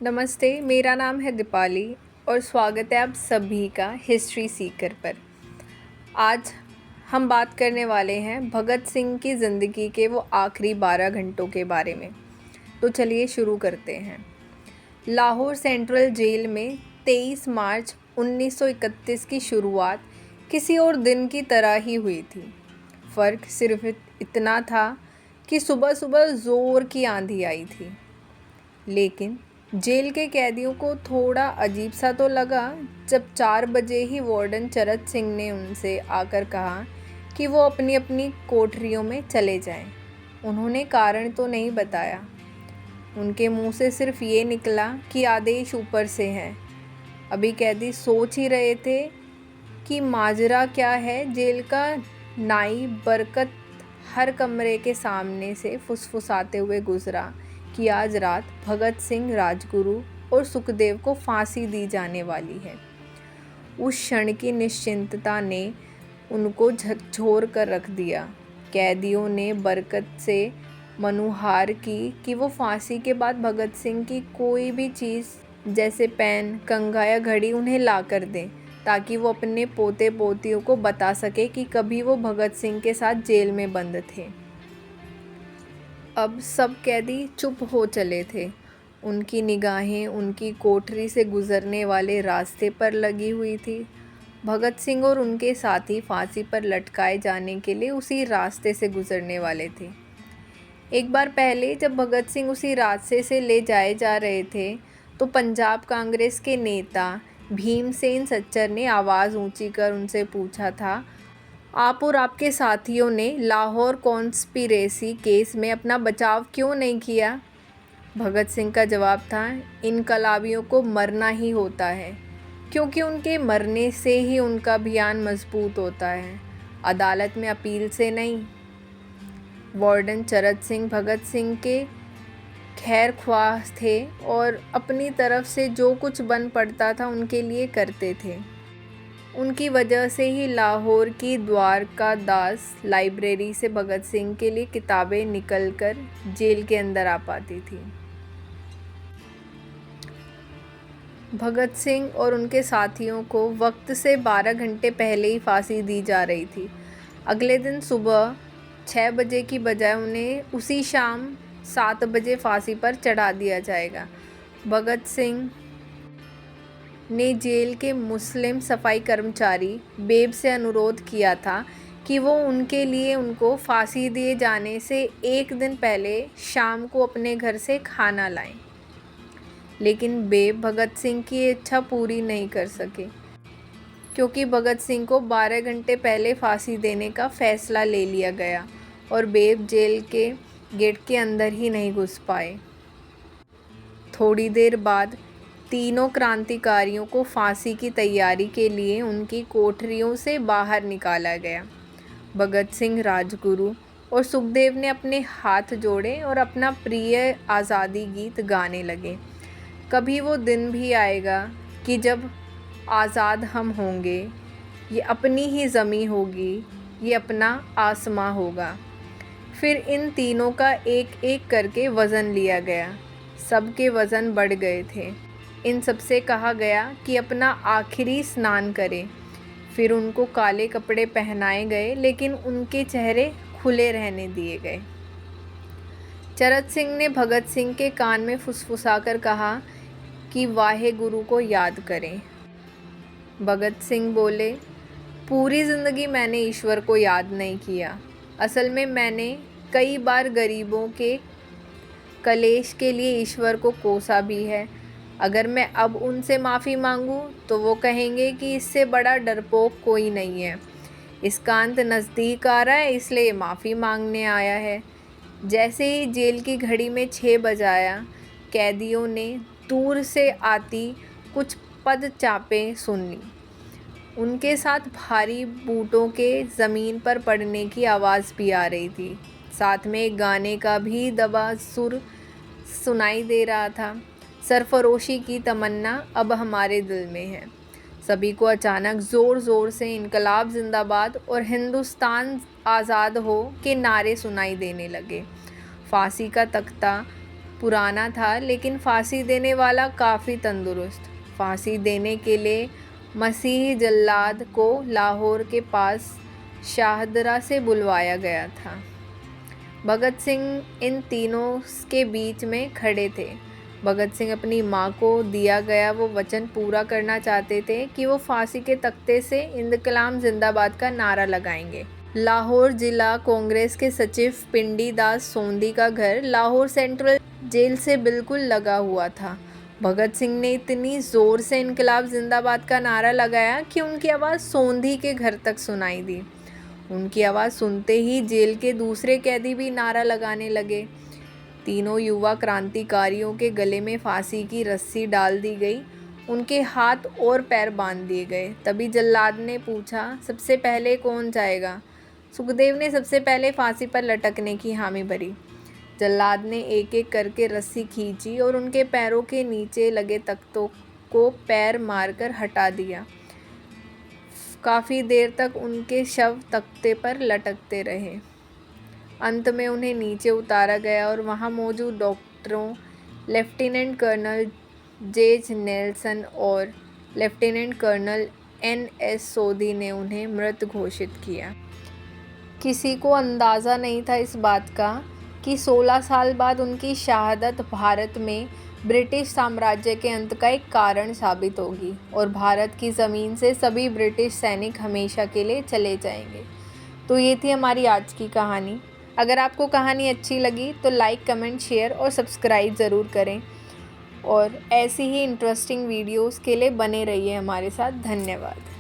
नमस्ते, मेरा नाम है दीपाली और स्वागत है आप सभी का हिस्ट्री सीकर पर। आज हम बात करने वाले हैं भगत सिंह की ज़िंदगी के वो आखिरी 12 घंटों के बारे में। तो चलिए शुरू करते हैं। लाहौर सेंट्रल जेल में 23 मार्च 1931 की शुरुआत किसी और दिन की तरह ही हुई थी। फ़र्क सिर्फ इतना था कि सुबह सुबह ज़ोर की आंधी आई थी। लेकिन जेल के कैदियों को थोड़ा अजीब सा तो लगा जब 4 बजे ही वार्डन चरत सिंह ने उनसे आकर कहा कि वो अपनी अपनी कोठरियों में चले जाएं। उन्होंने कारण तो नहीं बताया। उनके मुंह से सिर्फ ये निकला कि आदेश ऊपर से है। अभी कैदी सोच ही रहे थे कि माजरा क्या है। जेल का नाई बरकत हर कमरे के सामने से फुसफुसाते हुए गुजरा कि आज रात भगत सिंह, राजगुरु और सुखदेव को फांसी दी जाने वाली है। उस क्षण की निश्चिंतता ने उनको झकझोर कर रख दिया। कैदियों ने बरकत से मनुहार की कि वो फांसी के बाद भगत सिंह की कोई भी चीज़ जैसे पेन, कंघा या घड़ी उन्हें ला कर दें, ताकि वो अपने पोते पोतियों को बता सके कि कभी वो भगत सिंह के साथ जेल में बंद थे। अब सब कैदी चुप हो चले थे। उनकी निगाहें उनकी कोठरी से गुजरने वाले रास्ते पर लगी हुई थी। भगत सिंह और उनके साथी फांसी पर लटकाए जाने के लिए उसी रास्ते से गुजरने वाले थे। एक बार पहले जब भगत सिंह उसी रास्ते से ले जाए जा रहे थे तो पंजाब कांग्रेस के नेता भीमसेन सच्चर ने आवाज़ ऊंची कर उनसे पूछा था, आप और आपके साथियों ने लाहौर कॉन्स्पिरेसी केस में अपना बचाव क्यों नहीं किया? भगत सिंह का जवाब था, इनकलाबियों को मरना ही होता है, क्योंकि उनके मरने से ही उनका अभियान मजबूत होता है, अदालत में अपील से नहीं। वार्डन चरत सिंह भगत सिंह के खैर ख्वाह थे और अपनी तरफ से जो कुछ बन पड़ता था उनके लिए करते थे। उनकी वजह से ही लाहौर की द्वारका दास लाइब्रेरी से भगत सिंह के लिए किताबें निकलकर जेल के अंदर आ पाती थी। भगत सिंह और उनके साथियों को वक्त से 12 घंटे पहले ही फांसी दी जा रही थी। अगले दिन सुबह 6 बजे की बजाय उन्हें उसी शाम 7 बजे फांसी पर चढ़ा दिया जाएगा। भगत सिंह ने जेल के मुस्लिम सफाई कर्मचारी बेब से अनुरोध किया था कि वो उनके लिए उनको फांसी दिए जाने से एक दिन पहले शाम को अपने घर से खाना लाएं। लेकिन बेब भगत सिंह की इच्छा पूरी नहीं कर सके, क्योंकि भगत सिंह को 12 घंटे पहले फांसी देने का फैसला ले लिया गया और बेब जेल के गेट के अंदर ही नहीं घुस पाए। थोड़ी देर बाद तीनों क्रांतिकारियों को फांसी की तैयारी के लिए उनकी कोठरियों से बाहर निकाला गया। भगत सिंह, राजगुरु और सुखदेव ने अपने हाथ जोड़े और अपना प्रिय आज़ादी गीत गाने लगे। कभी वो दिन भी आएगा कि जब आज़ाद हम होंगे, ये अपनी ही ज़मीं होगी, ये अपना आसमां होगा। फिर इन तीनों का एक एक करके वज़न लिया गया। सबके वज़न बढ़ गए थे। इन सबसे कहा गया कि अपना आखिरी स्नान करें। फिर उनको काले कपड़े पहनाए गए, लेकिन उनके चेहरे खुले रहने दिए गए। चरत सिंह ने भगत सिंह के कान में फुसफुसाकर कहा कि वाहे गुरु को याद करें। भगत सिंह बोले, पूरी ज़िंदगी मैंने ईश्वर को याद नहीं किया। असल में मैंने कई बार गरीबों के कलेश के लिए ईश्वर को कोसा भी है। अगर मैं अब उनसे माफ़ी मांगूं तो वो कहेंगे कि इससे बड़ा डरपोक कोई नहीं है। इसका अंत नज़दीक आ रहा है, इसलिए माफ़ी मांगने आया है। जैसे ही जेल की घड़ी में 6 बजाया, कैदियों ने दूर से आती कुछ पदचापें सुन ली। उनके साथ भारी बूटों के ज़मीन पर पड़ने की आवाज़ भी आ रही थी। साथ में एक गाने का भी दबा सुर सुनाई दे रहा था, सरफरोशी की तमन्ना अब हमारे दिल में है। सभी को अचानक ज़ोर ज़ोर से इनकलाब जिंदाबाद और हिंदुस्तान आज़ाद हो के नारे सुनाई देने लगे। फांसी का तख्ता पुराना था, लेकिन फांसी देने वाला काफ़ी तंदुरुस्त। फांसी देने के लिए मसीही जल्लाद को लाहौर के पास शाहदरा से बुलवाया गया था। भगत सिंह इन तीनों के बीच में खड़े थे। भगत सिंह अपनी मां को दिया गया वो वचन पूरा करना चाहते थे कि वो फांसी के तख्ते से इंकलाब जिंदाबाद का नारा लगाएंगे। लाहौर जिला कांग्रेस के सचिव पिंडी दास सोंधी का घर लाहौर सेंट्रल जेल से बिल्कुल लगा हुआ था। भगत सिंह ने इतनी ज़ोर से इंकलाब जिंदाबाद का नारा लगाया कि उनकी आवाज़ सोंधी के घर तक सुनाई दी। उनकी आवाज़ सुनते ही जेल के दूसरे कैदी भी नारा लगाने लगे। तीनों युवा क्रांतिकारियों के गले में फांसी की रस्सी डाल दी गई, उनके हाथ और पैर बांध दिए गए। तभी जल्लाद ने पूछा, सबसे पहले कौन जाएगा? सुखदेव ने सबसे पहले फांसी पर लटकने की हामी भरी। जल्लाद ने एक एक करके रस्सी खींची और उनके पैरों के नीचे लगे तख्तों को पैर मारकर हटा दिया। काफ़ी देर तक उनके शव तख्ते पर लटकते रहे। अंत में उन्हें नीचे उतारा गया और वहां मौजूद डॉक्टरों, लेफ्टिनेंट कर्नल जेज नेल्सन और लेफ्टिनेंट कर्नल NS सोधी ने उन्हें मृत घोषित किया। किसी को अंदाज़ा नहीं था इस बात का कि 16 साल बाद उनकी शहादत भारत में ब्रिटिश साम्राज्य के अंत का एक कारण साबित होगी और भारत की ज़मीन से सभी ब्रिटिश सैनिक हमेशा के लिए चले जाएंगे। तो ये थी हमारी आज की कहानी। अगर आपको कहानी अच्छी लगी तो लाइक, कमेंट, शेयर और सब्सक्राइब ज़रूर करें और ऐसी ही इंटरेस्टिंग वीडियोस के लिए बने रहिए हमारे साथ। धन्यवाद।